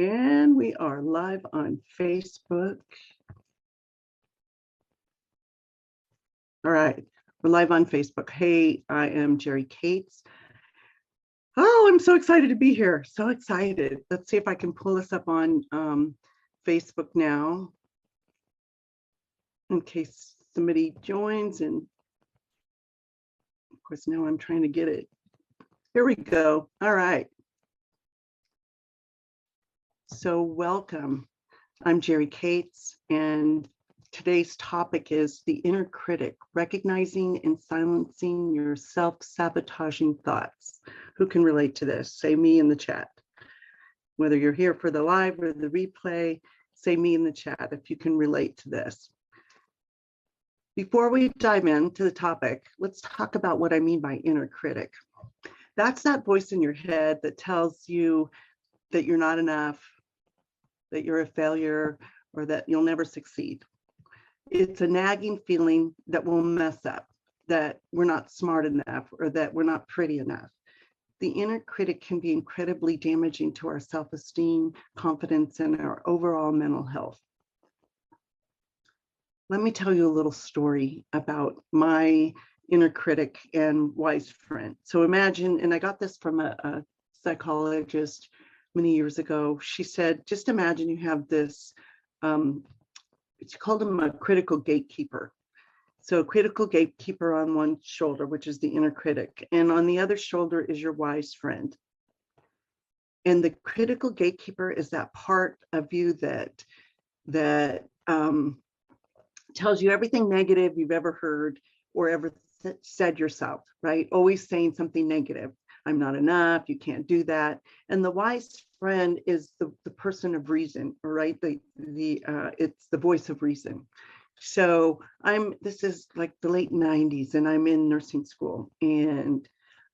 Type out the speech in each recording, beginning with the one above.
And we are live on Facebook. All right, we're live on Facebook. Hey, I am Jerry Cates. Oh, I'm so excited to be here. So excited. Let's see if I can pull this up on Facebook now in case somebody joins. And of course, now I'm trying to get it. Here we go. All right. So welcome. I'm Jerry Cates, and today's topic is the inner critic, recognizing and silencing your self-sabotaging thoughts. Who can relate to this? Say me in the chat. Whether you're here for the live or the replay, say me in the chat if you can relate to this. Before we dive into the topic, let's talk about what I mean by inner critic. That's that voice in your head that tells you that you're not enough, that you're a failure, or that you'll never succeed. It's a nagging feeling that we'll mess up, that we're not smart enough, or that we're not pretty enough. The inner critic can be incredibly damaging to our self-esteem, confidence, and our overall mental health. Let me tell you a little story about my inner critic and wise friend. So imagine, and I got this from a psychologist many years ago. She said, just imagine you have this, she called him a critical gatekeeper. So a critical gatekeeper on one shoulder, which is the inner critic, and on the other shoulder is your wise friend. And the critical gatekeeper is that part of you that tells you everything negative you've ever heard or ever said yourself, right? Always saying something negative. I'm not enough, you can't do that. And the wise friend is the person of reason, right? It's the voice of reason. So this is like the late 90s and I'm in nursing school and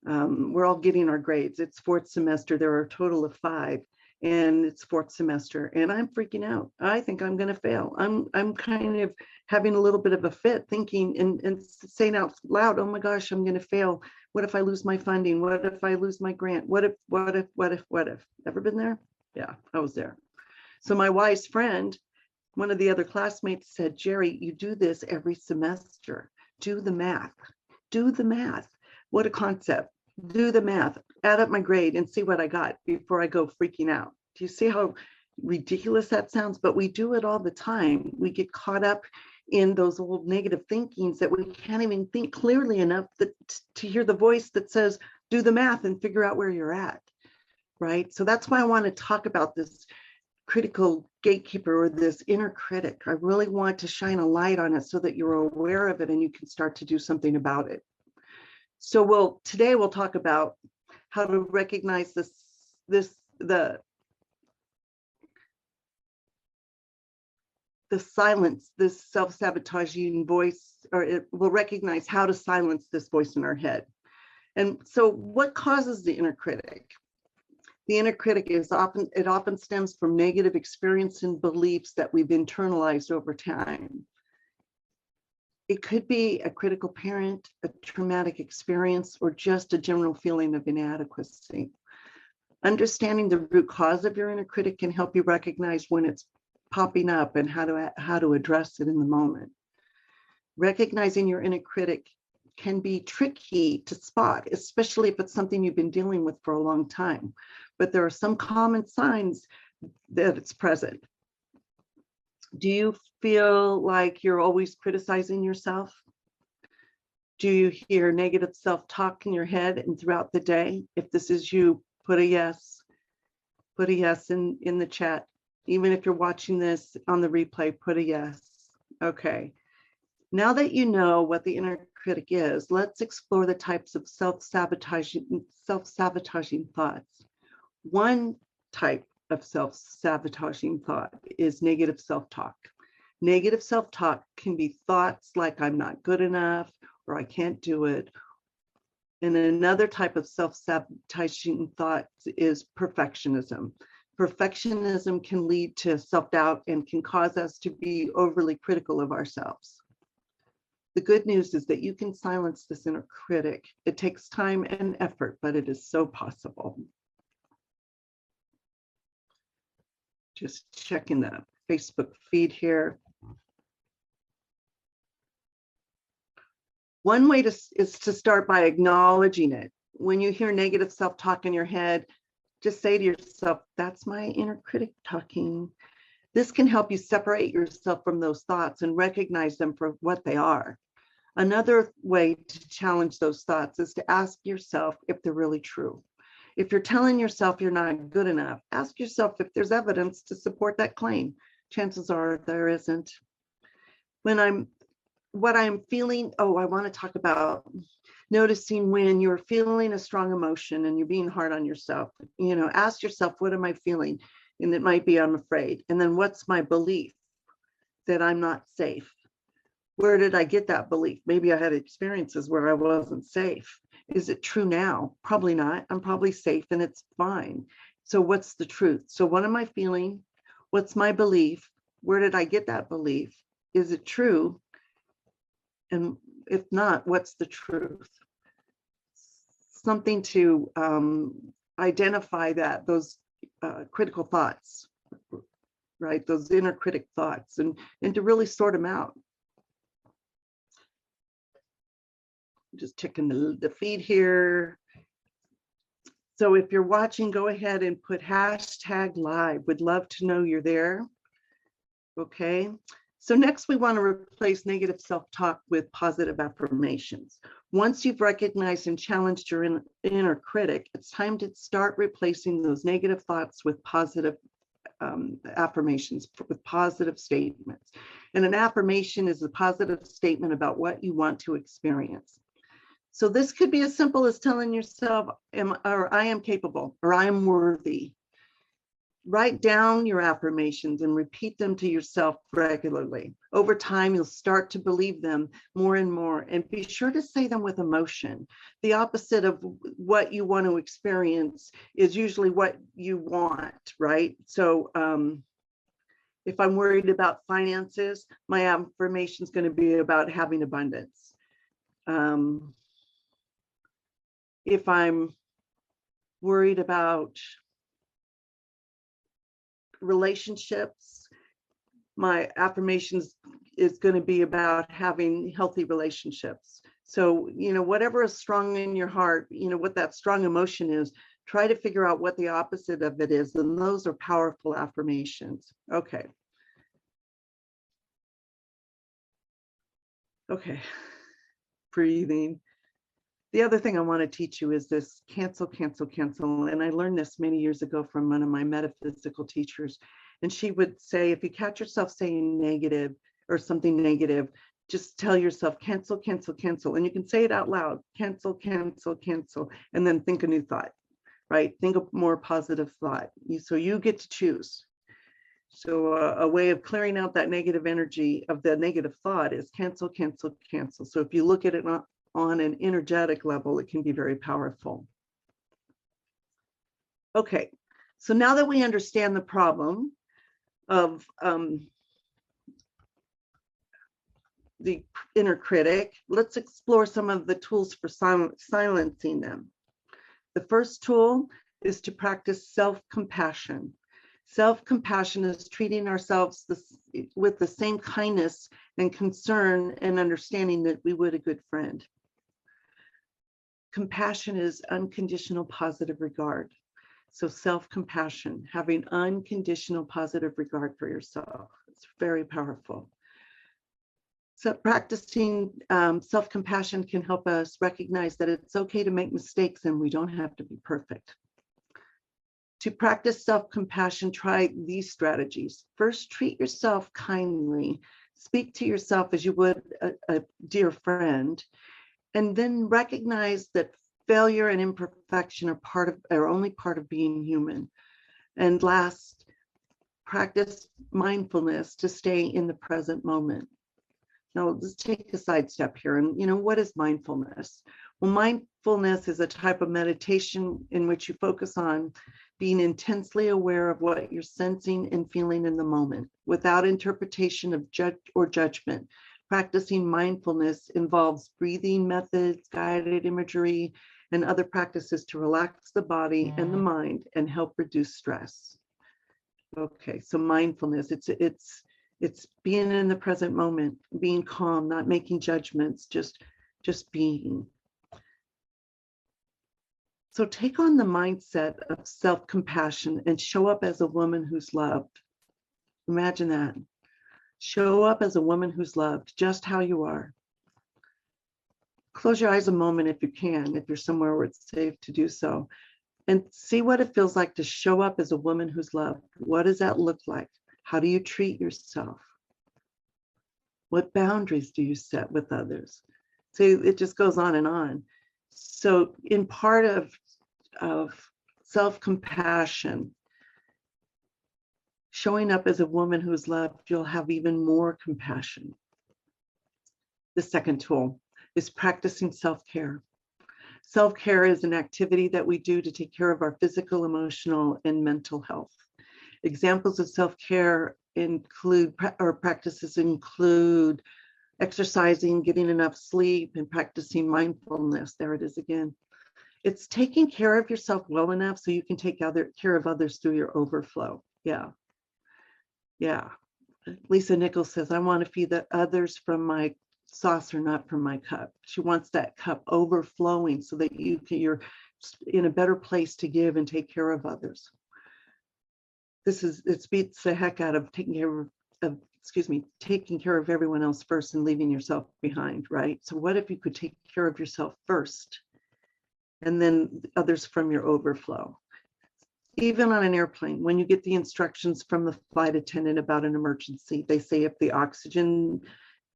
we're all getting our grades. It's fourth semester, there are a total of 5 and it's fourth semester and I'm freaking out. I think I'm gonna fail. I'm kind of having a little bit of a fit thinking and saying out loud, oh my gosh, I'm gonna fail. What if I lose my funding? What if I lose my grant? What if? Ever been there? Yeah, I was there. So my wise friend, one of the other classmates said, Jerry, you do this every semester. Do the math. Do the math. What a concept. Do the math. Add up my grade and see what I got before I go freaking out. Do you see how ridiculous that sounds? But we do it all the time. We get caught up in those old negative thinkings that we can't even think clearly enough to hear the voice that says, do the math and figure out where you're at, right? So that's why I want to talk about this critical gatekeeper or this inner critic. I really want to shine a light on it so that you're aware of it and you can start to do something about it. So today we'll talk about how to recognize the silence, this self-sabotaging voice, or we'll recognize how to silence this voice in our head. And so what causes the inner critic? The inner critic often stems from negative experience and beliefs that we've internalized over time. It could be a critical parent, a traumatic experience, or just a general feeling of inadequacy. Understanding the root cause of your inner critic can help you recognize when it's popping up and how to address it in the moment. Recognizing your inner critic can be tricky to spot, especially if it's something you've been dealing with for a long time. But there are some common signs that it's present. Do you feel like you're always criticizing yourself? Do you hear negative self-talk in your head and throughout the day? If this is you, put a yes in the chat. Even if you're watching this on the replay, put a yes. Okay. Now that you know what the inner critic is, let's explore the types of self-sabotaging thoughts. One type of self-sabotaging thought is negative self-talk. Negative self-talk can be thoughts like I'm not good enough or I can't do it. And another type of self-sabotaging thought is perfectionism. Perfectionism can lead to self-doubt and can cause us to be overly critical of ourselves. The good news is that you can silence this inner critic. It takes time and effort, but it is so possible. Just checking the Facebook feed here. One way is to start by acknowledging it. When you hear negative self-talk in your head, just say to yourself, that's my inner critic talking. This can help you separate yourself from those thoughts and recognize them for what they are. Another way to challenge those thoughts is to ask yourself if they're really true. If you're telling yourself you're not good enough, ask yourself if there's evidence to support that claim. Chances are there isn't. What I'm feeling, I want to talk about noticing when you're feeling a strong emotion and you're being hard on yourself. Ask yourself, what am I feeling? And it might be, I'm afraid. And then what's my belief? That I'm not safe. Where did I get that belief? Maybe I had experiences where I wasn't safe. Is it true now? Probably not. I'm probably safe and it's fine. So what's the truth? So what am I feeling? What's my belief? Where did I get that belief? Is it true? And if not, what's the truth? Something to identify those critical thoughts, right? Those inner critic thoughts, and to really sort them out. Just checking the feed here. So if you're watching, go ahead and put #live. Would love to know you're there. Okay. So next, we want to replace negative self-talk with positive affirmations. Once you've recognized and challenged your inner critic, it's time to start replacing those negative thoughts with positive affirmations, with positive statements. And an affirmation is a positive statement about what you want to experience. So this could be as simple as telling yourself, I am capable, or I am worthy. Write down your affirmations and repeat them to yourself regularly. Over time, you'll start to believe them more and more, and be sure to say them with emotion. The opposite of what you want to experience is usually what you want, right? So if I'm worried about finances, my affirmation is going to be about having abundance. If I'm worried about relationships, my affirmations is going to be about having healthy relationships. So, whatever is strong in your heart, what that strong emotion is, try to figure out what the opposite of it is. And those are powerful affirmations. Okay. Breathing. The other thing I want to teach you is this cancel, cancel, cancel. And I learned this many years ago from one of my metaphysical teachers. And she would say, if you catch yourself saying negative or something negative, just tell yourself, cancel, cancel, cancel. And you can say it out loud, cancel, cancel, cancel, and then think a new thought, right? Think of more positive thought. So you get to choose. So a way of clearing out that negative energy of the negative thought is cancel, cancel, cancel. So if you look at it on an energetic level, it can be very powerful. Okay, so now that we understand the problem of the inner critic, let's explore some of the tools for silencing them. The first tool is to practice self-compassion. Self-compassion is treating ourselves with the same kindness and concern and understanding that we would a good friend. Compassion is unconditional positive regard. So self-compassion, having unconditional positive regard for yourself, it's very powerful. So practicing self-compassion can help us recognize that it's okay to make mistakes and we don't have to be perfect. To practice self-compassion, try these strategies. First, treat yourself kindly. Speak to yourself as you would a dear friend. And then recognize that failure and imperfection are only part of being human. And last, practice mindfulness to stay in the present moment. Now, let's take a sidestep here. And, what is mindfulness? Well, mindfulness is a type of meditation in which you focus on being intensely aware of what you're sensing and feeling in the moment without interpretation of judgment. Practicing mindfulness involves breathing methods, guided imagery, and other practices to relax the body and the mind and help reduce stress. Okay, so mindfulness, it's being in the present moment, being calm, not making judgments, just being. So take on the mindset of self-compassion and show up as a woman who's loved. Imagine that. Show up as a woman who's loved, just how you are. Close your eyes a moment if you can, if you're somewhere where it's safe to do so, and see what it feels like to show up as a woman who's loved. What does that look like? How do you treat yourself? What boundaries do you set with others? So it just goes on and on. So in part of self-compassion, showing up as a woman who's loved, you'll have even more compassion. The second tool is practicing self-care. Self-care is an activity that we do to take care of our physical, emotional, and mental health. Examples of self-care practices include exercising, getting enough sleep, and practicing mindfulness. There it is again. It's taking care of yourself well enough so you can take care of others through your overflow. Yeah. Lisa Nichols says, I want to feed the others from my saucer, not from my cup. She wants that cup overflowing so that you're in a better place to give and take care of others. It beats the heck out of taking care of everyone else first and leaving yourself behind, right? So what if you could take care of yourself first and then others from your overflow? Even on an airplane, when you get the instructions from the flight attendant about an emergency, they say if the oxygen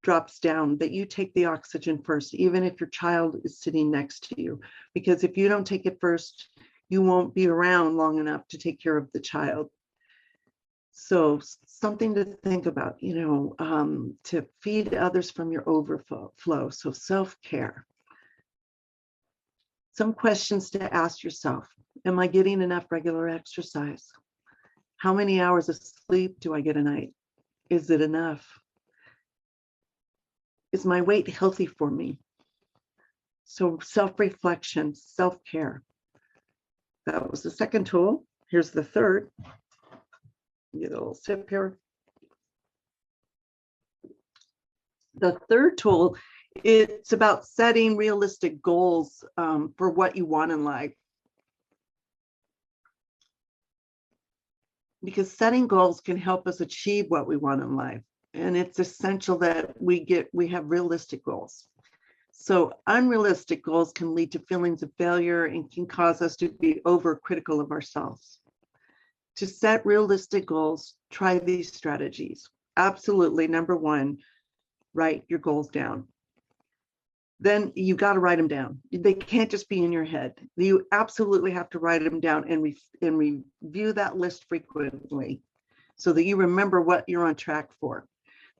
drops down, that you take the oxygen first, even if your child is sitting next to you. Because if you don't take it first, you won't be around long enough to take care of the child. So something to think about, to feed others from your overflow. So self-care. Some questions to ask yourself. Am I getting enough regular exercise? How many hours of sleep do I get a night? Is it enough? Is my weight healthy for me? So self-reflection, self-care. That was the second tool. Here's the third. Get a little sip here. The third tool, it's about setting realistic goals for what you want in life. Because setting goals can help us achieve what we want in life. And it's essential that we have realistic goals. So unrealistic goals can lead to feelings of failure and can cause us to be overcritical of ourselves. To set realistic goals, try these strategies. Absolutely, number one, write your goals down. Then you got to write them down. They can't just be in your head. You absolutely have to write them down and review that list frequently so that you remember what you're on track for.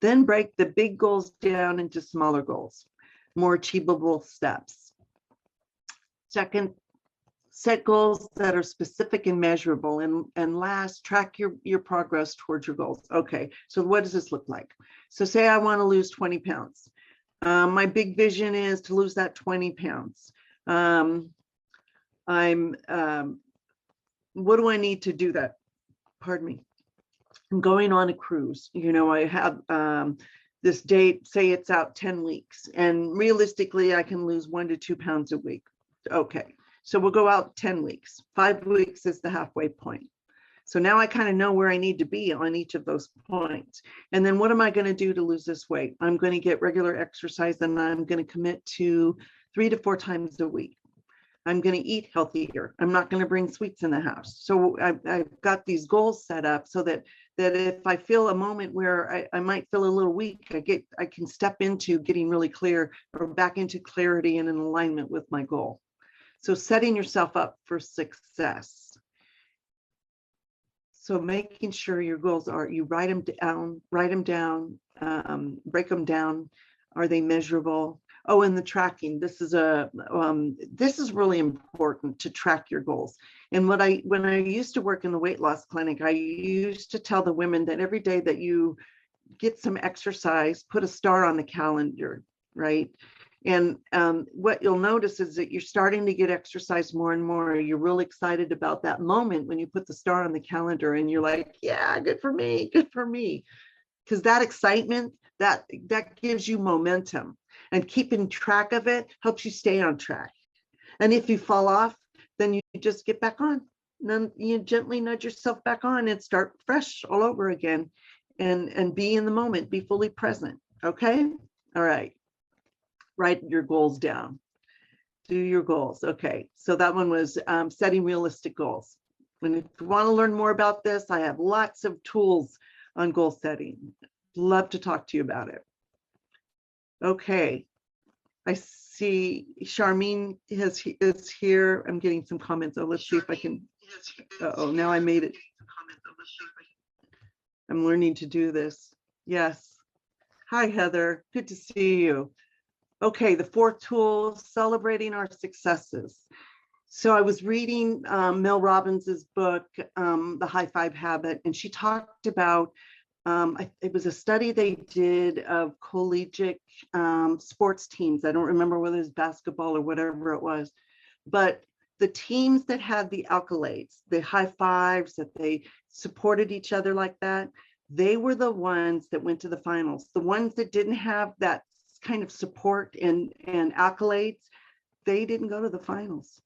Then break the big goals down into smaller goals, more achievable steps. Second, set goals that are specific and measurable. And last, track your progress towards your goals. Okay, so what does this look like? So say I want to lose 20 pounds. My big vision is to lose that 20 pounds. What do I need to do that? Pardon me. I'm going on a cruise. I have this date, say it's out 10 weeks, and realistically, I can lose 1 to 2 pounds a week. Okay, so we'll go out 10 weeks. 5 weeks is the halfway point. So now I kind of know where I need to be on each of those points. And then what am I going to do to lose this weight? I'm going to get regular exercise, and I'm going to commit to 3 to 4 times a week. I'm going to eat healthier. I'm not going to bring sweets in the house. So I've got these goals set up so that if I feel a moment where I might feel a little weak, I can step into getting really clear or back into clarity and in alignment with my goal. So setting yourself up for success. So making sure your goals you write them down, break them down. Are they measurable? Oh, and the tracking. This is really important to track your goals. And when I used to work in the weight loss clinic, I used to tell the women that every day that you get some exercise, put a star on the calendar, right? And what you'll notice is that you're starting to get exercise more and more. You're really excited about that moment when you put the star on the calendar and you're like, yeah, good for me, good for me. Because that excitement, that gives you momentum, and keeping track of it helps you stay on track. And if you fall off, then you just get back on. And then you gently nudge yourself back on and start fresh all over again, and be in the moment, be fully present. Okay. All right. Write your goals down. Do your goals. Okay. So that one was setting realistic goals. And if you want to learn more about this, I have lots of tools on goal setting. Love to talk to you about it. Okay. I see Charmaine is here. I'm getting some comments. Oh, let's see if I can. Oh, now I made it. I'm learning to do this. Yes. Hi, Heather. Good to see you. Okay, the 4 tools, celebrating our successes. So I was reading Mel Robbins's book, The High Five Habit, and she talked about, it was a study they did of collegiate sports teams. I don't remember whether it was basketball or whatever it was, but the teams that had the accolades, the high fives, that they supported each other like that, they were the ones that went to the finals. The ones that didn't have that kind of support and accolades, they didn't go to the finals.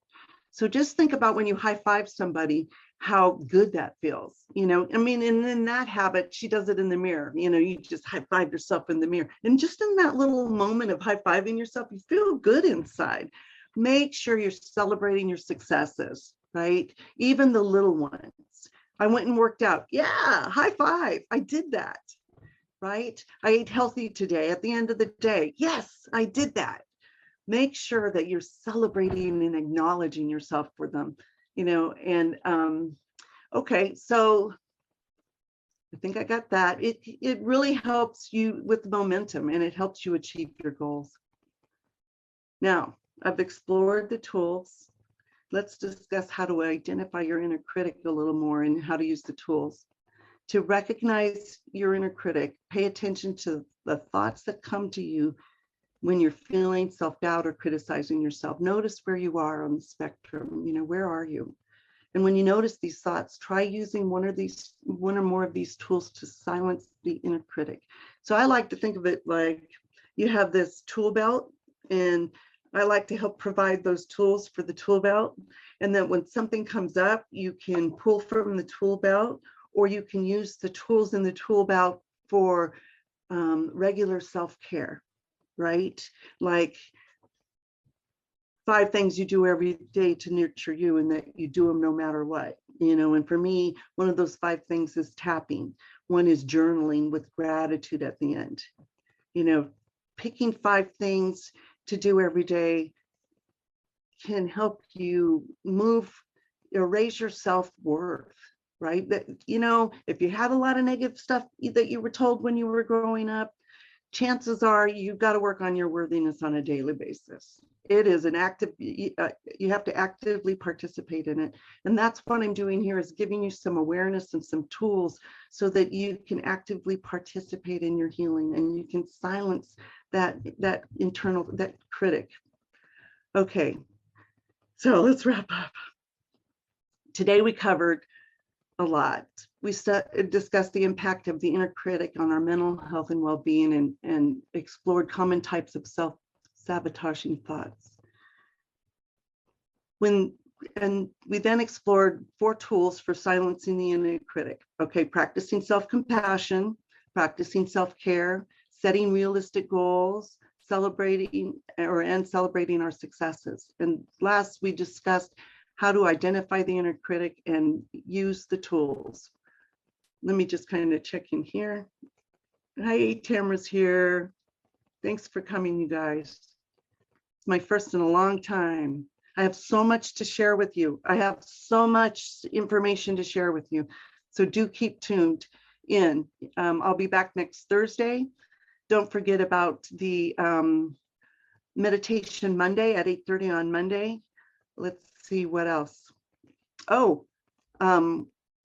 So just think about when you high five somebody, how good that feels. You know, I mean, and in that habit, she does it in the mirror. You know, you just high five yourself in the mirror. And just in that little moment of high fiving yourself, you feel good inside. Make sure you're celebrating your successes, right? Even the little ones. I went and worked out. Yeah, high five. I did that, right? I ate healthy today. At the end of the day, yes, I did that. Make sure that you're celebrating and acknowledging yourself for them, you know. And okay, so I think I got that. It really helps you with momentum, and it helps you achieve your goals. Now, I've explored the tools. Let's discuss how to identify your inner critic a little more and how to use the tools. To recognize your inner critic, pay attention to the thoughts that come to you when you're feeling self-doubt or criticizing yourself. Notice where you are on the spectrum. You know, where are you? And when you notice these thoughts, try using one or more of these tools to silence the inner critic. So I like to think of it like you have this tool belt, and I like to help provide those tools for the tool belt. And then when something comes up, you can pull from the tool belt, or you can use the tools in the tool belt for regular self-care, right? Like 5 things you do every day to nurture you, and that you do them no matter what, you know. And for me, one of those 5 things is tapping. One is journaling with gratitude at the end. You know, picking 5 things to do every day can help you raise your self-worth, right? That, you know, if you had a lot of negative stuff that you were told when you were growing up, chances are you've got to work on your worthiness on a daily basis. It is an active, you have to actively participate in it. And that's what I'm doing here, is giving you some awareness and some tools so that you can actively participate in your healing, and you can silence that internal critic. Okay, so let's wrap up. Today we covered a lot. We discussed the impact of the inner critic on our mental health and well-being, and explored common types of self-sabotaging thoughts. And we then explored 4 tools for silencing the inner critic. Okay, practicing self-compassion, practicing self-care, setting realistic goals, celebrating our successes. And last, we discussed how to identify the inner critic and use the tools. Let me just kind of check in here. Hi, Tamara's here. Thanks for coming, you guys. It's my first in a long time. I have so much to share with you. I have so much information to share with you. So do keep tuned in. I'll be back next Thursday. Don't forget about the meditation Monday at 8:30 on Monday. Let's see what else. Oh,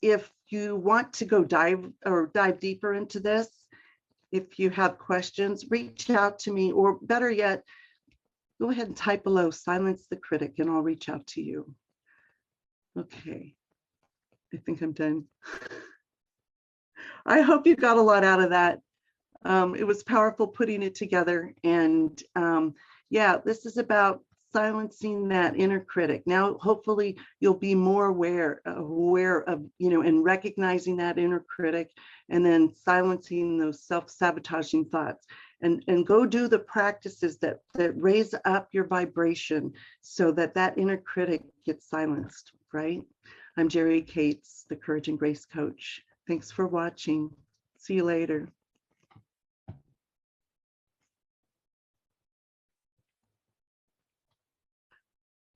if you want to go dive deeper into this, if you have questions, reach out to me, or better yet, go ahead and type below, silence the critic, and I'll reach out to you. Okay, I think I'm done. I hope you got a lot out of that. It was powerful putting it together. And yeah, this is about silencing that inner critic. Now, hopefully you'll be more aware of, and recognizing that inner critic, and then silencing those self-sabotaging thoughts. And go do the practices that raise up your vibration so that that inner critic gets silenced, right? I'm Jerry Cates, the Courage and Grace Coach. Thanks for watching. See you later.